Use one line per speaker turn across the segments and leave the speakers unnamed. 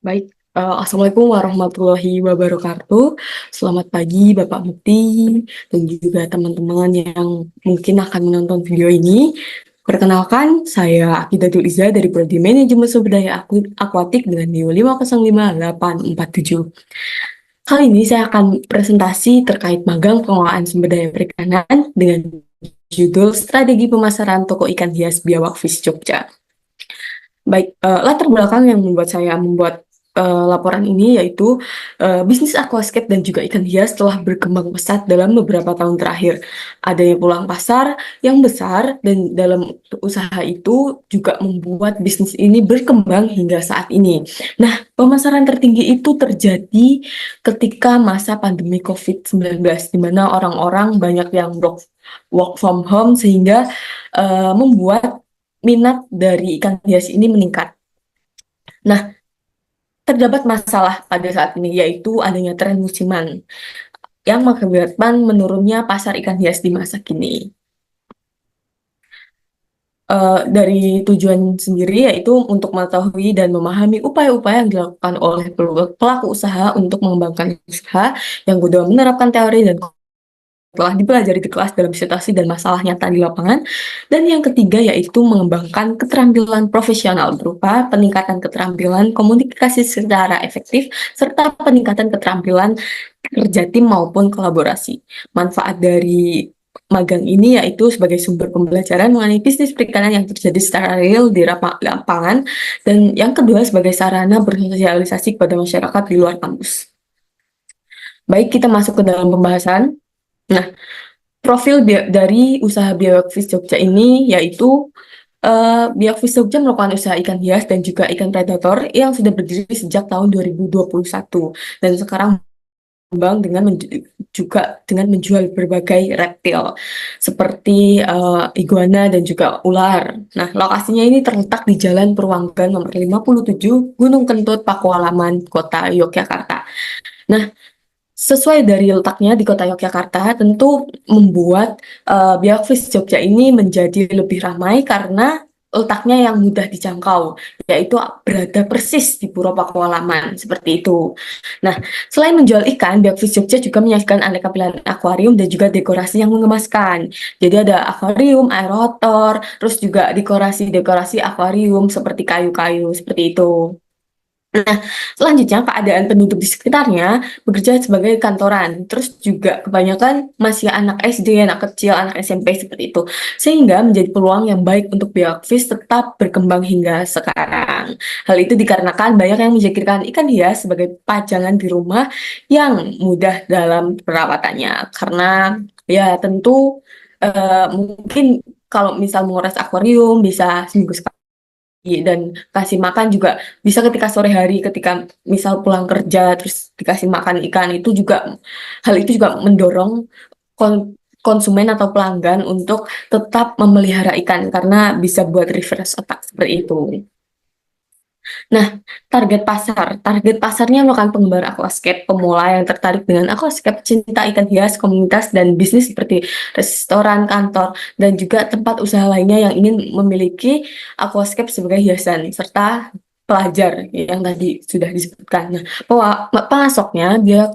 Baik, Assalamualaikum warahmatullahi wabarakatuh. Selamat pagi Bapak Mukti dan juga teman-teman yang mungkin akan menonton video ini. Perkenalkan, saya Akidatul Iza dari Prodi Manajemen Sumber Daya Akuatik dengan NIO 5058847. Kali ini saya akan presentasi terkait magang pengelolaan sumber daya perikanan dengan judul Strategi Pemasaran Toko Ikan Hias Biawak Fish Jogja. Baik, latar belakang yang membuat saya membuat laporan ini yaitu bisnis aquascape dan juga ikan hias telah berkembang pesat dalam beberapa tahun terakhir. Adanya peluang pasar yang besar dan dalam usaha itu juga membuat bisnis ini berkembang hingga saat ini. Nah, pemasaran tertinggi itu terjadi ketika masa pandemi COVID-19, di mana orang-orang banyak yang work from home sehingga membuat minat dari ikan hias ini meningkat. Nah, terdapat masalah pada saat ini, yaitu adanya tren musiman yang mengakibatkan menurunnya pasar ikan hias di masa kini. Dari tujuan sendiri yaitu untuk mengetahui dan memahami upaya-upaya yang dilakukan oleh pelaku usaha untuk mengembangkan usaha yang sudah menerapkan teori dan telah dipelajari di kelas dalam situasi dan masalah nyata di lapangan. Dan yang ketiga yaitu mengembangkan keterampilan profesional berupa peningkatan keterampilan komunikasi secara efektif serta peningkatan keterampilan kerja tim maupun kolaborasi. Manfaat dari magang ini yaitu sebagai sumber pembelajaran mengenai bisnis perikanan yang terjadi secara real di lapangan, dan yang kedua sebagai sarana bersosialisasi kepada masyarakat di luar kampus. Baik, kita masuk ke dalam pembahasan. Nah, profil dari usaha Biofish Jogja ini yaitu Biofish Jogja merupakan usaha ikan hias dan juga ikan predator yang sudah berdiri sejak tahun 2021 dan sekarang berkembang juga dengan menjual berbagai reptil seperti iguana dan juga ular. Nah, lokasinya ini terletak di Jalan Purwanggan nomor 57, Gunung Kentut, Pakualaman, Kota Yogyakarta. Nah, sesuai dari letaknya di kota Yogyakarta, tentu membuat Biofish Jogja ini menjadi lebih ramai karena letaknya yang mudah dijangkau, yaitu berada persis di Puro Pakualaman, seperti itu. Nah, selain menjual ikan, Biofish Jogja juga menyajikan aneka pilihan akuarium dan juga dekorasi yang mengemaskan. Jadi ada akuarium, air rotor, terus juga dekorasi-dekorasi akuarium seperti kayu-kayu, seperti itu. Nah, selanjutnya keadaan penduduk di sekitarnya bekerja sebagai kantoran. Terus juga kebanyakan masih anak SD, anak kecil, anak SMP seperti itu. Sehingga menjadi peluang yang baik untuk Biofish tetap berkembang hingga sekarang. Hal itu dikarenakan banyak yang menjadikan ikan hias sebagai pajangan di rumah yang mudah dalam perawatannya. Karena ya tentu mungkin kalau misal menguras akuarium bisa seminggu sekali, dan kasih makan juga bisa ketika sore hari, ketika misal pulang kerja terus dikasih makan ikan, itu juga hal itu juga mendorong konsumen atau pelanggan untuk tetap memelihara ikan karena bisa buat refresh otak seperti itu. Nah, target pasarnya melakukan penggemar aquascape pemula yang tertarik dengan aquascape, cinta ikan hias, komunitas dan bisnis seperti restoran, kantor, dan juga tempat usaha lainnya yang ingin memiliki aquascape sebagai hiasan, serta pelajar yang tadi sudah disebutkan. Nah, pemasoknya dia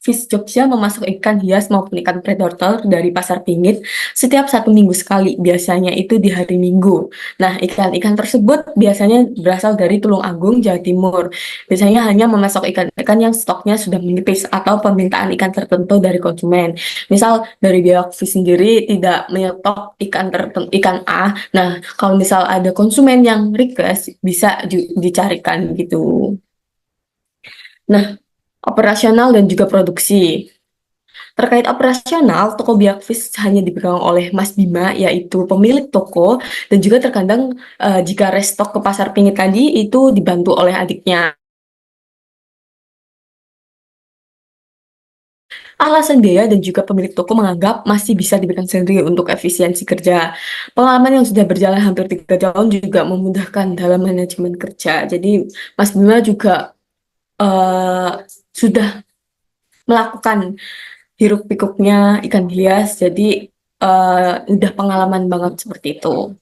Fish Jogja memasok ikan hias maupun ikan predator dari pasar pinggir setiap 1 minggu sekali, biasanya itu di hari Minggu. Nah, ikan-ikan tersebut biasanya berasal dari Tulung Agung, Jawa Timur. Biasanya hanya memasok ikan-ikan yang stoknya sudah menipis atau permintaan ikan tertentu dari konsumen. Misal dari Biofish sendiri tidak menyetok ikan tertentu, ikan A. Nah, kalau misal ada konsumen yang request, bisa dicarikan gitu. Nah, operasional dan juga produksi. Terkait operasional, toko Biakfish hanya dipegang oleh Mas Bima, yaitu pemilik toko, dan juga terkadang jika restock ke pasar pinggir tadi itu dibantu oleh adiknya. Alasan biaya dan juga pemilik toko menganggap masih bisa diberikan sendiri untuk efisiensi kerja. Pengalaman yang sudah berjalan hampir 3 tahun juga memudahkan dalam manajemen kerja. Jadi Mas Bima juga uh, sudah melakukan hiruk pikuknya ikan hias, jadi udah pengalaman banget seperti itu.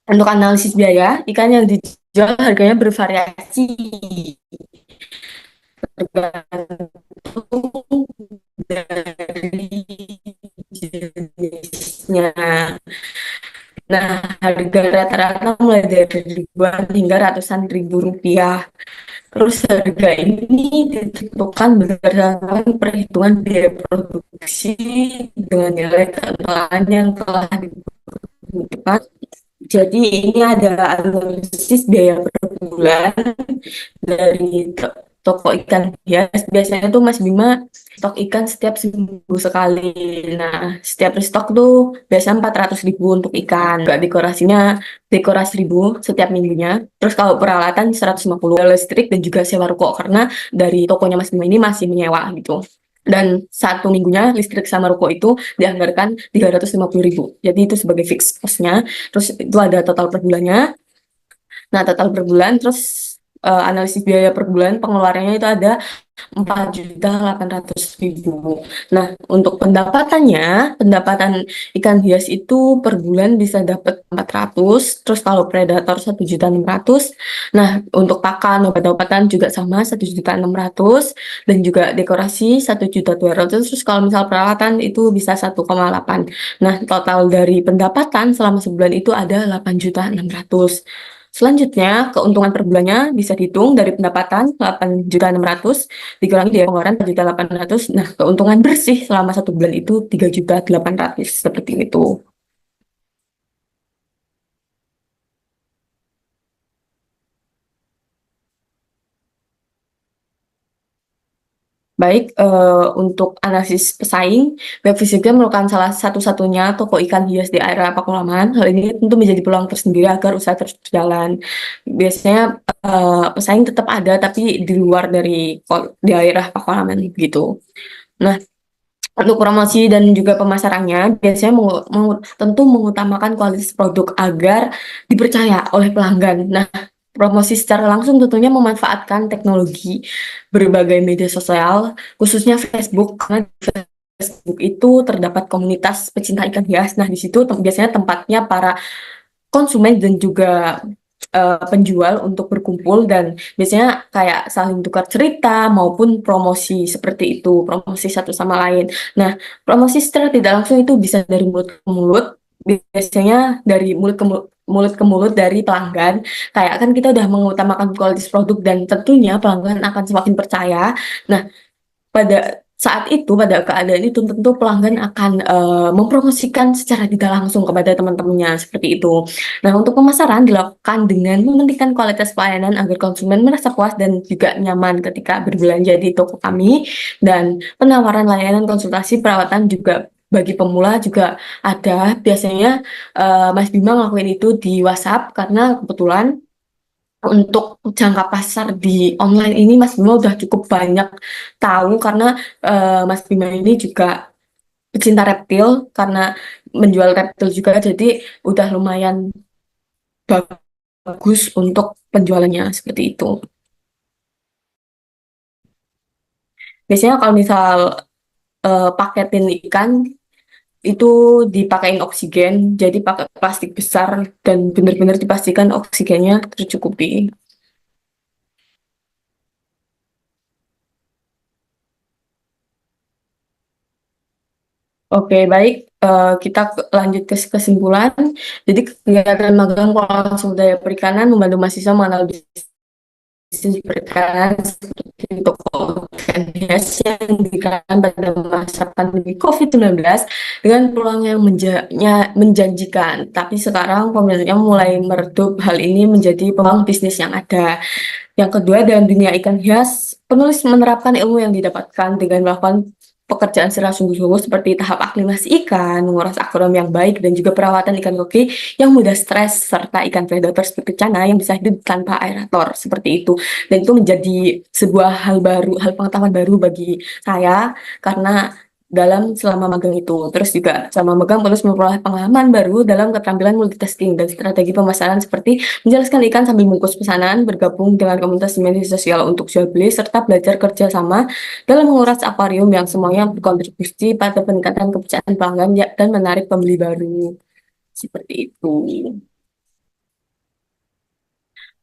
Untuk analisis biaya, ikan yang dijual harganya bervariasi tergantung dari jenisnya. Nah, harga rata-rata mulai dari ribuan hingga ratusan ribu rupiah. Terus harga ini ditentukan berdasarkan perhitungan biaya produksi dengan nilai keuntungan yang telah ditentukan. Jadi ini ada analisis biaya per bulan dari toko ikan hias. Biasanya tuh Mas Bima stok ikan setiap seminggu sekali. Nah, setiap restock tuh biasanya 400.000 untuk ikan. Juga dekorasinya dekorasi 1.000 setiap minggunya. Terus kalau peralatan 150 listrik dan juga sewa ruko karena dari tokonya Mas Bima ini masih menyewa gitu. Dan satu minggunya listrik sama ruko itu dianggarkan 350.000. Jadi itu sebagai fix cost-nya. Terus itu ada total per bulannya. Nah, total per bulan, terus analisis biaya per bulan pengeluarannya itu ada 4.800.000. Nah, untuk pendapatannya, pendapatan ikan hias itu per bulan bisa dapat 400, terus kalau predator 1.600.000. Nah, untuk pakan obat-obatan juga sama 1.600.000 dan juga dekorasi 1.200.000. Terus kalau misal perawatan itu bisa 1,8. Nah, total dari pendapatan selama sebulan itu ada 8.600.000. Selanjutnya, keuntungan per bulannya bisa dihitung dari pendapatan 8.600.000 dikurangi biaya pengeluaran 4.800.000. Nah, keuntungan bersih selama satu bulan itu 3.800.000 seperti itu. Baik, untuk analisis pesaing, Web Fisika merupakan salah satu-satunya toko ikan hias di area Pakualaman. Hal ini tentu menjadi peluang tersendiri agar usaha terus berjalan. Biasanya pesaing tetap ada, tapi di luar dari daerah Pakualaman gitu. Nah, untuk promosi dan juga pemasarannya, biasanya tentu mengutamakan kualitas produk agar dipercaya oleh pelanggan. Nah, promosi secara langsung tentunya memanfaatkan teknologi berbagai media sosial, khususnya Facebook, karena di Facebook itu terdapat komunitas pecinta ikan hias. Nah, di situ biasanya tempatnya para konsumen dan juga penjual untuk berkumpul dan biasanya kayak saling tukar cerita maupun promosi seperti itu, promosi satu sama lain. Nah, promosi secara tidak langsung itu bisa dari mulut ke mulut, biasanya dari mulut ke mulut dari pelanggan. Kayak kan kita udah mengutamakan kualitas produk dan tentunya pelanggan akan semakin percaya. Nah, pada saat itu, pada keadaan itu tentu pelanggan akan mempromosikan secara tidak langsung kepada teman-temannya seperti itu. Nah, untuk pemasaran dilakukan dengan mementingkan kualitas pelayanan agar konsumen merasa puas dan juga nyaman ketika berbelanja di toko kami. Dan penawaran layanan konsultasi perawatan juga bagi pemula juga ada. Biasanya Mas Bima ngelakuin itu di WhatsApp karena kebetulan untuk jangka pasar di online ini Mas Bima udah cukup banyak tahu karena Mas Bima ini juga pecinta reptil karena menjual reptil juga jadi udah lumayan bagus untuk penjualannya seperti itu. Biasanya kalau misal paketin ikan itu dipakein oksigen jadi pakai plastik besar dan benar-benar dipastikan oksigennya tercukupi. Oke, baik. Kita lanjut ke kesimpulan. Jadi, kegiatan magang pengelolaan sumber daya perikanan membantu mahasiswa mengenal bisnis perikanan seperti toko ikan hias yang didirikan pada masa pandemi COVID-19 dengan peluang yang menjanjikan. Tapi sekarang pemerintah mulai meredup hal ini menjadi peluang bisnis yang ada. Yang kedua, dalam dunia ikan hias, penulis menerapkan ilmu yang didapatkan dengan melakukan pekerjaan secara sungguh-sungguh seperti tahap aklimasi ikan, menguras akuarium yang baik, dan juga perawatan ikan koki yang mudah stres, serta ikan predator seperti cana yang bisa hidup tanpa aerator, seperti itu. Dan itu menjadi sebuah hal baru, hal pengetahuan baru bagi saya, karena dalam selama magang itu. Terus juga selama magang penulis memperoleh pengalaman baru dalam keterampilan multitasking dan strategi pemasaran seperti menjelaskan ikan sambil bungkus pesanan, bergabung dengan komunitas media sosial untuk jual beli, serta belajar kerja sama dalam menguras akuarium yang semuanya berkontribusi pada peningkatan kepercayaan pelanggan dan menarik pembeli baru. Seperti itu.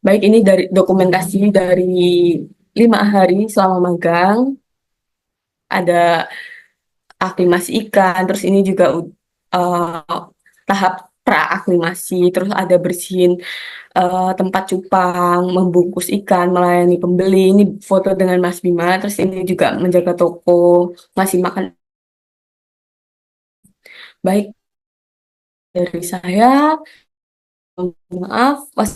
Baik, ini dari dokumentasi dari 5 hari selama magang, ada aklimasi ikan, terus ini juga tahap pra-aklimasi, terus ada bersihin tempat cupang, membungkus ikan, melayani pembeli. Ini foto dengan Mas Bima, terus ini juga menjaga toko, ngasih makan. Baik dari saya, maaf, was.